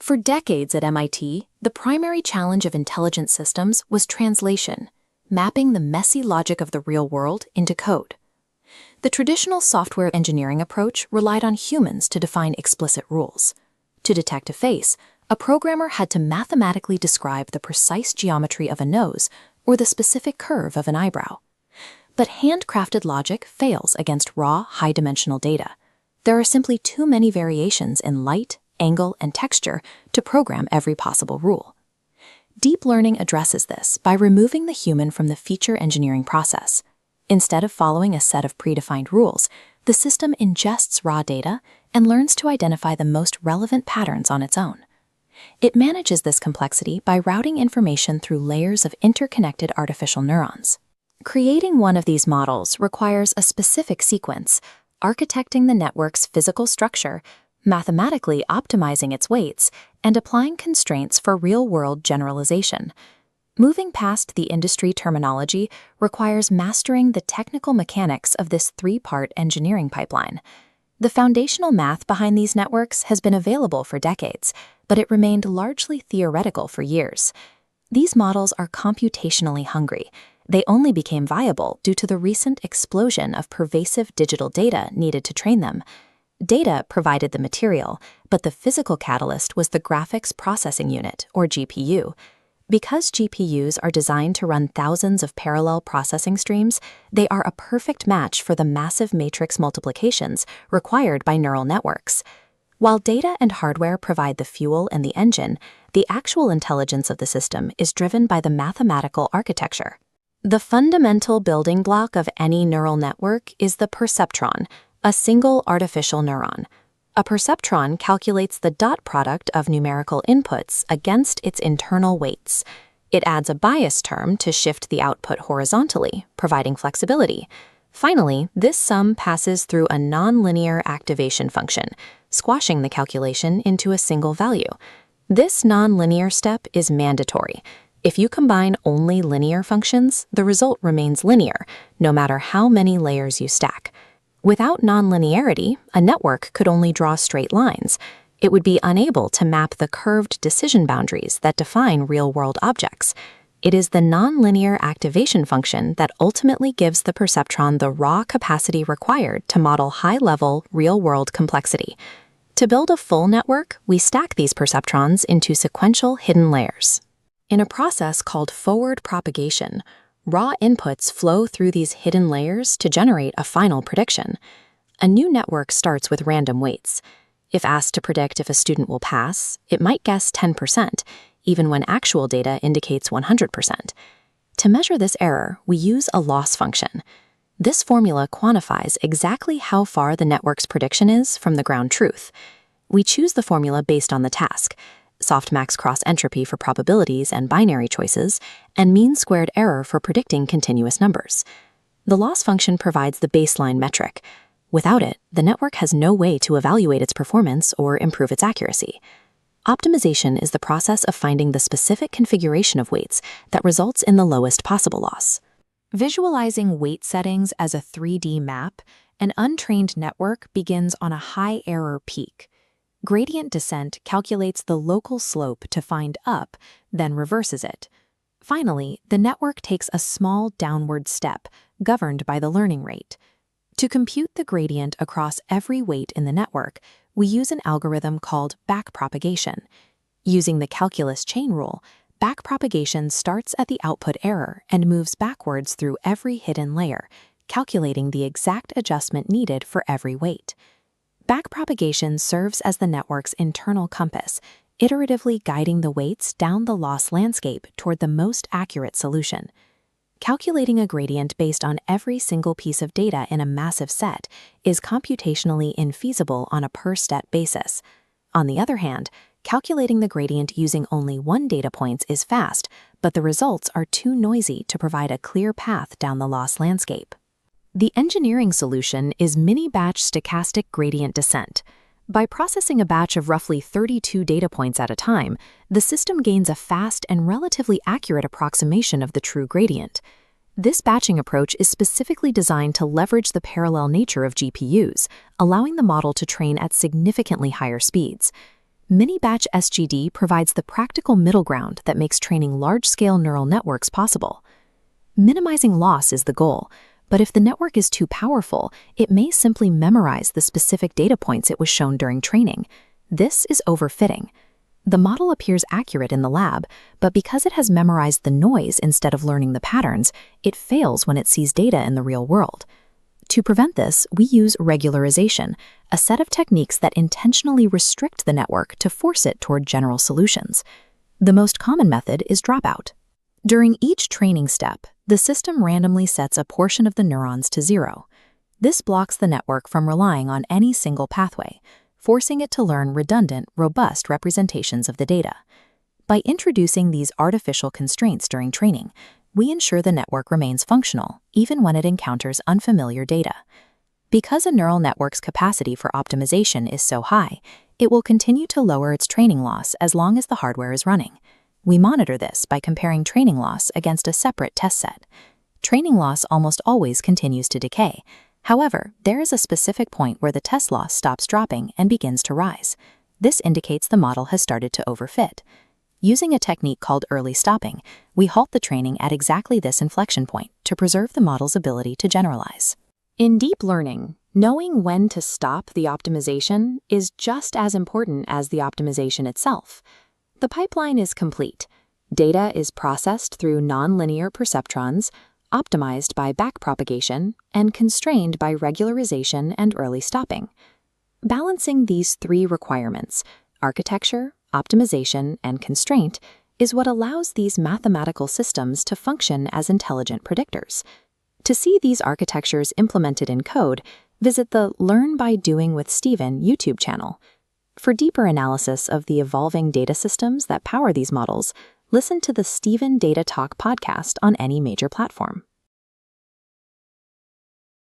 For decades at MIT, the primary challenge of intelligent systems was translation, mapping the messy logic of the real world into code. The traditional software engineering approach relied on humans to define explicit rules. To detect a face, a programmer had to mathematically describe the precise geometry of a nose or the specific curve of an eyebrow. But handcrafted logic fails against raw, high-dimensional data. There are simply too many variations in light, angle, and texture to program every possible rule. Deep learning addresses this by removing the human from the feature engineering process. Instead of following a set of predefined rules, the system ingests raw data and learns to identify the most relevant patterns on its own. It manages this complexity by routing information through layers of interconnected artificial neurons. Creating one of these models requires a specific sequence, architecting the network's physical structure, mathematically optimizing its weights, and applying constraints for real-world generalization. Moving past the industry terminology requires mastering the technical mechanics of this three-part engineering pipeline. The foundational math behind these networks has been available for decades, but it remained largely theoretical for years. These models are computationally hungry. They only became viable due to the recent explosion of pervasive digital data needed to train them. Data provided the material, but the physical catalyst was the graphics processing unit, or GPU. Because GPUs are designed to run thousands of parallel processing streams, they are a perfect match for the massive matrix multiplications required by neural networks. While data and hardware provide the fuel and the engine, the actual intelligence of the system is driven by the mathematical architecture. The fundamental building block of any neural network is the perceptron, a single artificial neuron. A perceptron calculates the dot product of numerical inputs against its internal weights. It adds a bias term to shift the output horizontally, providing flexibility. Finally, this sum passes through a nonlinear activation function, squashing the calculation into a single value. This nonlinear step is mandatory. If you combine only linear functions, the result remains linear, no matter how many layers you stack. Without nonlinearity, a network could only draw straight lines. It would be unable to map the curved decision boundaries that define real-world objects. It is the nonlinear activation function that ultimately gives the perceptron the raw capacity required to model high-level, real-world complexity. To build a full network, we stack these perceptrons into sequential hidden layers. In a process called forward propagation, raw inputs flow through these hidden layers to generate a final prediction. A new network starts with random weights. If asked to predict if a student will pass, it might guess 10%, even when actual data indicates 100%. To measure this error, we use a loss function. This formula quantifies exactly how far the network's prediction is from the ground truth. We choose the formula based on the task: softmax cross-entropy for probabilities and binary choices, and mean-squared error for predicting continuous numbers. The loss function provides the baseline metric. Without it, the network has no way to evaluate its performance or improve its accuracy. Optimization is the process of finding the specific configuration of weights that results in the lowest possible loss. Visualizing weight settings as a 3D map, an untrained network begins on a high-error peak. Gradient descent calculates the local slope to find up, then reverses it. Finally, the network takes a small downward step, governed by the learning rate. To compute the gradient across every weight in the network, we use an algorithm called backpropagation. Using the calculus chain rule, backpropagation starts at the output error and moves backwards through every hidden layer, calculating the exact adjustment needed for every weight. Backpropagation serves as the network's internal compass, iteratively guiding the weights down the loss landscape toward the most accurate solution. Calculating a gradient based on every single piece of data in a massive set is computationally infeasible on a per-step basis. On the other hand, calculating the gradient using only one data point is fast, but the results are too noisy to provide a clear path down the loss landscape. The engineering solution is mini-batch stochastic gradient descent. By processing a batch of roughly 32 data points at a time, the system gains a fast and relatively accurate approximation of the true gradient. This batching approach is specifically designed to leverage the parallel nature of GPUs, allowing the model to train at significantly higher speeds. Mini-batch SGD provides the practical middle ground that makes training large-scale neural networks possible. Minimizing loss is the goal, but if the network is too powerful, it may simply memorize the specific data points it was shown during training. This is overfitting. The model appears accurate in the lab, but because it has memorized the noise instead of learning the patterns, it fails when it sees data in the real world. To prevent this, we use regularization, a set of techniques that intentionally restrict the network to force it toward general solutions. The most common method is dropout. During each training step, the system randomly sets a portion of the neurons to 0. This blocks the network from relying on any single pathway, forcing it to learn redundant, robust representations of the data. By introducing these artificial constraints during training, we ensure the network remains functional, even when it encounters unfamiliar data. Because a neural network's capacity for optimization is so high, it will continue to lower its training loss as long as the hardware is running. We monitor this by comparing training loss against a separate test set. Training loss almost always continues to decay. However, there is a specific point where the test loss stops dropping and begins to rise. This indicates the model has started to overfit. Using a technique called early stopping, we halt the training at exactly this inflection point to preserve the model's ability to generalize. In deep learning, knowing when to stop the optimization is just as important as the optimization itself. The pipeline is complete. Data is processed through nonlinear perceptrons, optimized by backpropagation, and constrained by regularization and early stopping. Balancing these three requirements, architecture, optimization, and constraint, is what allows these mathematical systems to function as intelligent predictors. To see these architectures implemented in code, visit the Learn by Doing with Stephen YouTube channel. For deeper analysis of the evolving data systems that power these models, listen to the Stephen Data Talk podcast on any major platform.